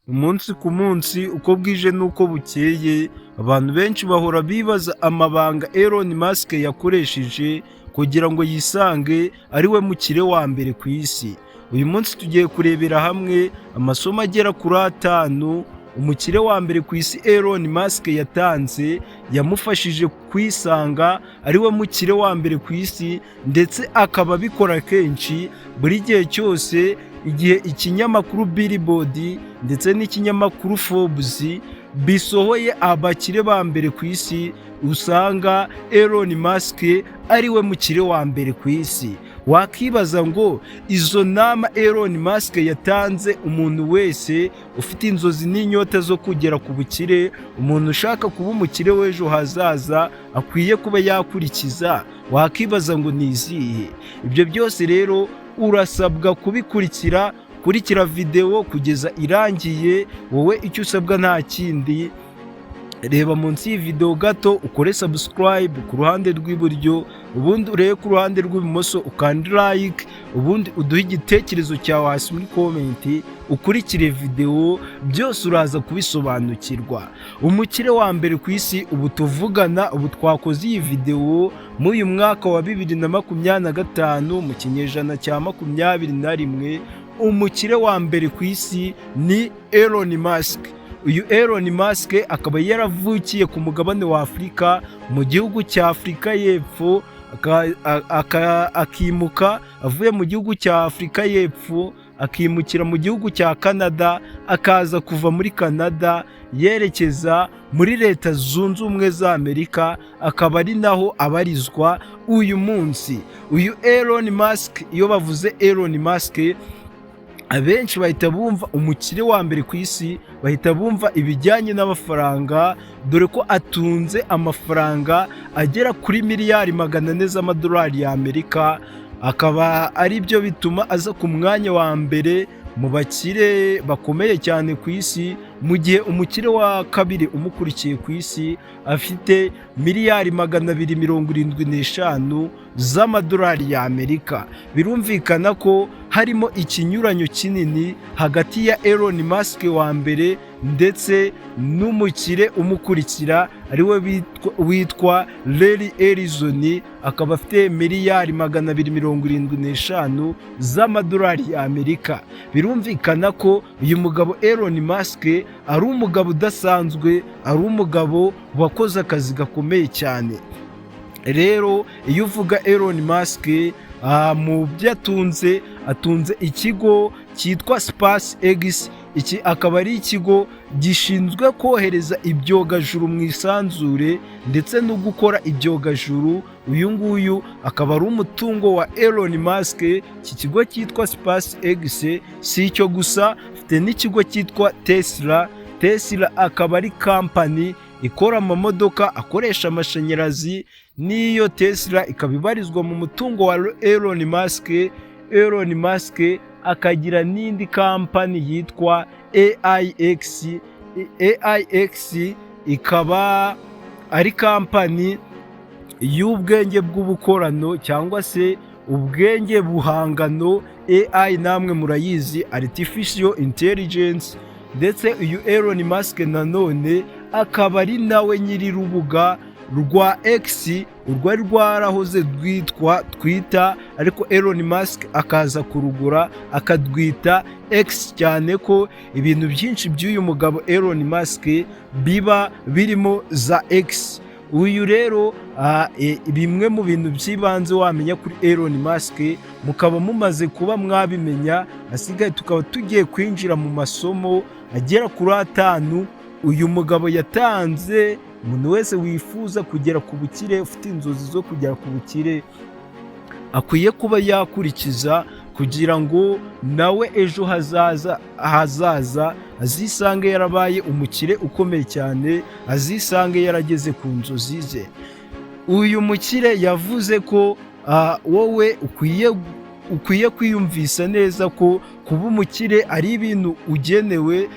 Umunsi ku munsi uko bwije n'uko bukeye, abantu benshi bahora bibaza amabanga Elon Musk yakoresheje kugira ngo yisange ari we mukire wa mbere ku isi. Uyu munsi tugiye kurebera hamwe amasomo agera kuri 5 umukire wa mbere ku isi Elon Musk yatanze, yamufashije kwisanga ari we mukire wa mbere ku isi, ndetse akaba abikora kenshi buri gihe cyose. Igihe ikinyamakuru Billboard ndetse n'ikinyamakuru Forbes bisohoye abakire ba mbere ku isi, usanga Elon Musk ari we mukire wa mbere ku isi. Wakibaza ngo izo nama Elon Musk yatanze, umuntu wese ufite inzozi n'inyota zo kugera ku bukire, umuntu ushaka kuba umukire w'ejo hazaza akwiye kuba yakurikiza, wakibaza ngo ni izihe? Ibyo byose rero urasabwa kubikurikira video kugeza irangiye. Wowe icyo usabwa nta kindi, reba munsi y'iyi video gato ukore subscribe ku ruhande rw'iburyo, ubundi urebe ku ruhande rw'ibumoso ukande like, ubundi uduhe igitekerezo cyawe hasi muri comment, ukurikire video, byose uraza kubisobanukirwa. Umukire wa mbere ku isi ubu tuvugana, ubu twakoze iyi video mu uyu mwaka wa 2025 mu kinyejana cya 21, umukire wa mbere ku isi ni Elon Musk. Uyu Elon Musk akaba yaravukiye ku mugabane wa Afurika, mu gihugu cya Afurika y'Epfo, akimuka avuye mu gihugu cya Afurika y'Epfo akimukira mu gihugu cya Canada, akaza kuva muri Canada yerekeza muri Leta Zunze Ubumwe za Amerika, akaba ari naho abarizwa uyu munsi. Uyu Elon Musk, iyo bavuze Elon Musk, abenshi bahita bumva umukire wa mbere ku isi, bahita bumva ibijyanye n'amafaranga, dore ko atunze amafaranga agera kuri miliyari 400 z'amadolari y'Amerika. Akaba ari byo bituma aza ku mwanya wa mbere mu bakire bakomeye cyane ku isi, mu gihe umukire wa kabiri umukurikiye ku isi afite miliyari 275 z'amadolari y'Amerika. Birumvikana ko harimo ikinyuranyo kinini hagati ya Elon Musk wa mbere ndetse n'umukire umukurikira ari we witwa Larry Ellison, akaba afite miliyari 275 z'amadolari y'Amerika. Birumvikana ko uyu mugabo Elon Musk ari umugabo udasanzwe, ari umugabo wakoze akazi gakomeye cyane. Rero iyo uvuga Elon Musk, mu byo atunze ikigo cyitwa SpaceX. Iki akaba ari ikigo gishinzwe kohereza ibyogajuru mu isanzure ndetse no gukora ibyogajuru. Uyu nguyu akaba ari umutungo wa Elon Musk. Iki kigo cyitwa SpaceX si icyo gusa, afite n'ikigo cyitwa Tesla. Tesla akaba ari kampani ikora amamodoka akoresha amashanyarazi, n'iyo Tesla ikaba ibarizwa mu mutungo wa Elon Musk. Elon Musk akagira n'indi kampani yitwa AIX. AIX ikaba ari kampani y'ubwenge bw'ubukorano cyangwa se ubwenge buhangano. AI namwe murayizi, Artificial Intelligence. Ndetse uyu Elon Musk nanone akaba ari nawe nyiri rubuga rwa X, urwari rwarahoze rwitwa Twitter, ariko Elon Musk akaza kurugura akarwita X, cyane ko ibintu byinshi by'uyu mugabo Elon Musk biba birimo za X. Uyu rero bimwe mu bintu by'ibanze wamenya kuri Elon Musk mukaba mumaze kuba mwabimenya, asigaye tukaba tugiye kwinjira mu masomo agera kuri 5 uyu mugabo yatanze. Umuntu wese wifuza kugera ku bukire, ufite inzozi zo kugera ku bukire, akwiye kuba yakurikiza kugira ngo nawe ejo hazaza azisange yarabaye umukire ukomeye cyane, azisange yarageze ku nzozi ze. Uyu mukire yavuze ko wowe ukwiye kwiyumvisa neza ko kuba umukire ari ibintu ugenewe,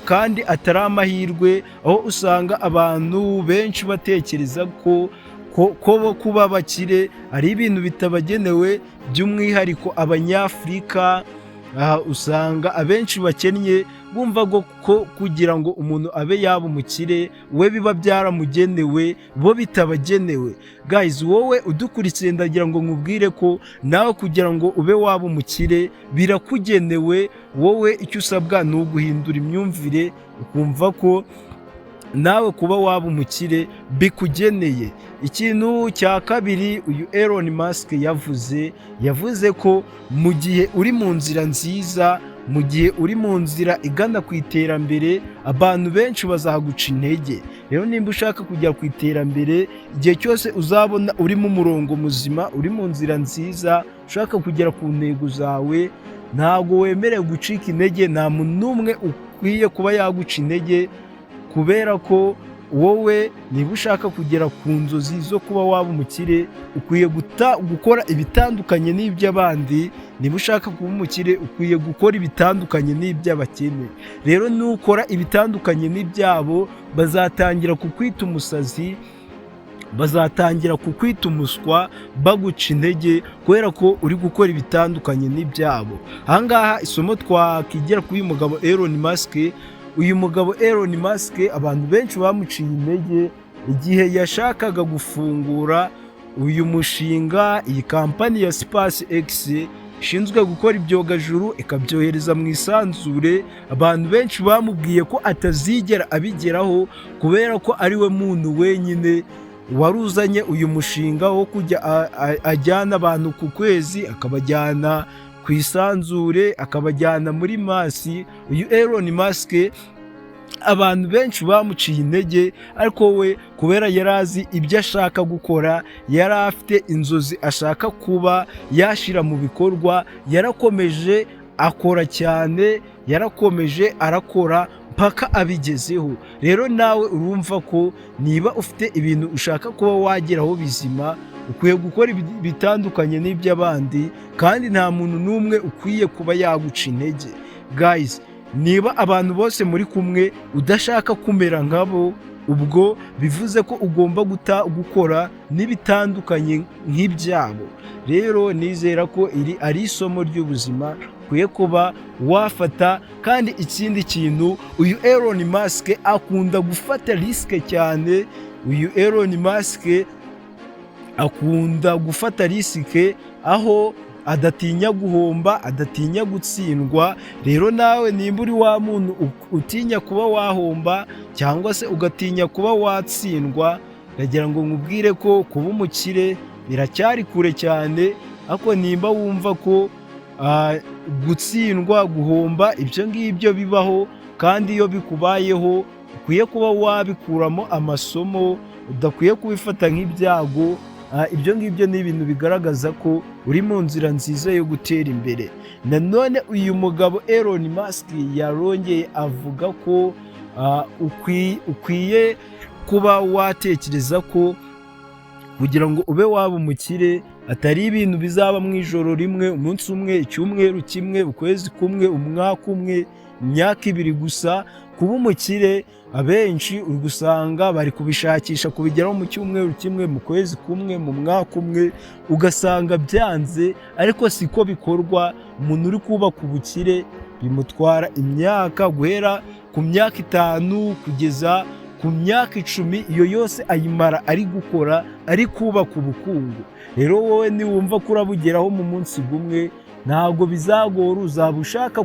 kandi atari amahirwe. Aho usanga abantu benshi batekereza ko kuba bakire ari ibintu bitabagenewe, by'umwihariko Abanyafurika. Usanga abenshi bakennye bumva ko kugira ngo umuntu abe yaba umukire we biba byaramugenewe bo bitabagenewe. Guys, wowe udukurikiye ndagira ngo nkubwire ko nawe kugira ngo ube waba umukire birakugenewe. Wowe icyo usabwa ni uguhindura imyumvire ukumva ko nawe kuba waba umukire bikugeneye. Ikintu cya kabiri uyu Elon Musk yavuze ko mu gihe uri mu nzira nziza, mu gihe uri mu nzira igana ku iterambere, abantu benshi bazaguca intege. Rero nimba ushaka kujya ku iterambere, igihe cyose uzabona uri mu murongo muzima, uri mu nzira nziza, ushaka kugera ku ntego zawe, ntabwo wemerewe gucika intege. Nta muntu n'umwe ukwiye kuba yaguca intege, kubera ko wowe niba ushaka kugera ku nzozi zo kuba waba umukire, ukwiye gukora ibitandukanye n'iby'abandi. Niba ushaka kuba umukire, ukwiye gukora ibitandukanye n'iby'abakene. Rero nukora ibitandukanye n'ibyabo, bazatangira kukwita umusazi, bazatangira kukwita umuswa, baguca intege kubera ko uri gukora ibitandukanye n'ibyabo. Ahangaha isomo twakigira kuri uyu mugabo Elon Musk. Uyu mugabo Elon Musk abantu benshi bamuciye intege igihe yashakaga gufungura uyu mushinga, iyi kampani ya SpaceX ishinzwe gukora ibyogajuru ikabyohereza mu isanzure. Abantu benshi bamubwiye ko atazigera abigeraho kubera ko ari we muntu wenyine waruzanye uyu mushinga wo kujya ajyana abantu ku kwezi, akabajyana ku isanzure, akabajyana muri Mars. Uyu Elon Musk abantu benshi bamuciye intege, ariko we kubera yari azi ibyo ashaka gukora, yari afite inzozi ashaka kuba yashyira mu bikorwa, yarakomeje akora cyane, yarakomeje arakora mpaka abigezeho. Rero nawe urumva ko niba ufite ibintu ushaka kuba wageraho bizima, ukwiye gukora bitandukanye n'iby'abandi, kandi nta muntu n'umwe ukwiye kuba yaguca intege. Guys, niba abantu bose muri kumwe udashaka kumera nkabo, ubwo bivuze ko ugomba gukora n'ibitandukanye nk'ibyabo. Rero nizera ko iri ari isomo ry'ubuzima ukwiye kuba wafata. Kandi ikindi kintu, uyu Elon Musk akunda gufata risike cyane. Uyu Elon Musk akunda gufata risike, aho adatinya guhomba, adatinya gutsindwa. Rero nawe nimba uri wa muntu utinya kuba wahomba cyangwa se ugatinya kuba watsindwa, ndagira ngo nkubwire ko kuba umukire biracyari kure cyane. Ariko nimba wumva ko gutsindwa, guhomba, ibyo ngibyo bibaho, kandi iyo bikubayeho ukwiye kuba wabikuramo amasomo, udakwiye kubifata nk'ibyago. Ibyo ngibyo ni ibintu bigaragaza ko uri mu nzira nziza yo gutera imbere. Nanone uyu mugabo Elon Musk yarongeye avuga ko ukwiye kuba watekereza ko kugira ngo ube waba umukire atari ibintu bizaba mu ijoro rimwe, umunsi umwe, icyumweru kimwe, ukwezi kumwe, umwaka umwe, imyaka ibiri gusa. Kuba umukire abenshi uri gusanga bari kubishakisha kubigeraho mu cyumweru kimwe, mu kwezi kumwe, mu mwaka umwe, ugasanga byanze. Ariko siko bikorwa. Umuntu uri kubaka ubukire bimutwara imyaka, guhera ku myaka 5 kugeza ku myaka 10. Iyo yose ayimara ari gukora, ari kubaka ubukungu. Rero wowe niwumva ko urabugeraho mu munsi gumwe, ntabwo bizagora. Uzaba ushaka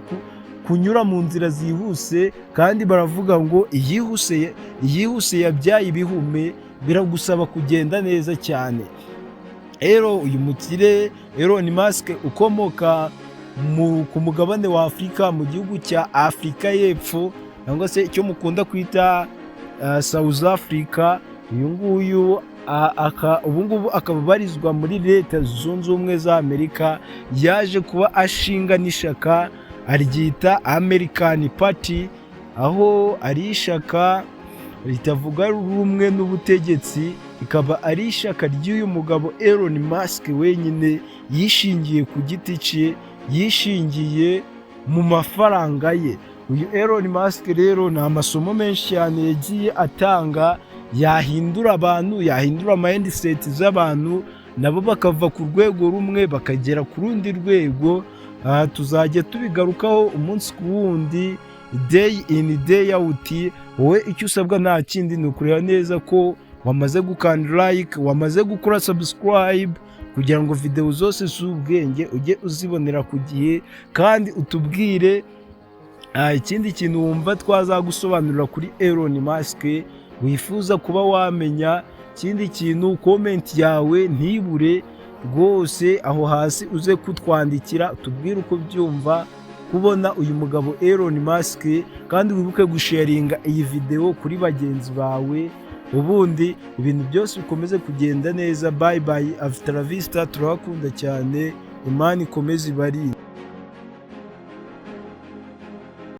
kunyura mu nzira zihuse, kandi baravuga ngo iyihuse yabyaye ibihume. Biragusaba kugenda neza cyane. Rero uyu mukire Elon Musk ukomoka ku mugabane wa Afurika, mu gihugu cya Afurika y'Epfo, cyangwa se icyo mukunda kwita South Africa. Uyu nguyu ubungubu akaba abarizwa muri Leta Zunze Ubumwe za Amerika. Yaje kuba ashinga n'ishyaka aryita American Party, aho ari ishyaka ritavuga rumwe n'ubutegetsi. Ikaba ari ishyaka ry'uyu mugabo Elon Musk wenyine, yishingiye ku giti cye, yishingiye mu mafaranga ye. Uyu Elon Musk rero ni amasomo menshi cyane yagiye atanga, yahindura abantu, yahindura mindset z'abantu, nabo bakava ku rwego rumwe bakagera ku rundi rwego. Tuzajya tubigarukaho umunsi ku wundi. day in day out. Wowe icyo usabwa nta kindi ni ukureba neza ko wamaze gukanda like, wamaze gukora subscribe, kugira ngo video zose z'ubwenge ujye uzibonera ku gihe, kandi utubwire ikindi kintu wumva twazagusobanurira kuri Elon Musk wifuza kuba wamenya. Ikindi kintu comment yawe ntibure rwose aho hasi, uze kutwandikira utubwire uko byumva kubona uyu mugabo Elon Musk, kandi wibuke gusharinga iyi video kuri bagenzi bawe, ubundi ibintu byose bikomeze kugenda neza. Bye bye, after la vista, turabakunda cyane, Imana ikomeze ibarinde.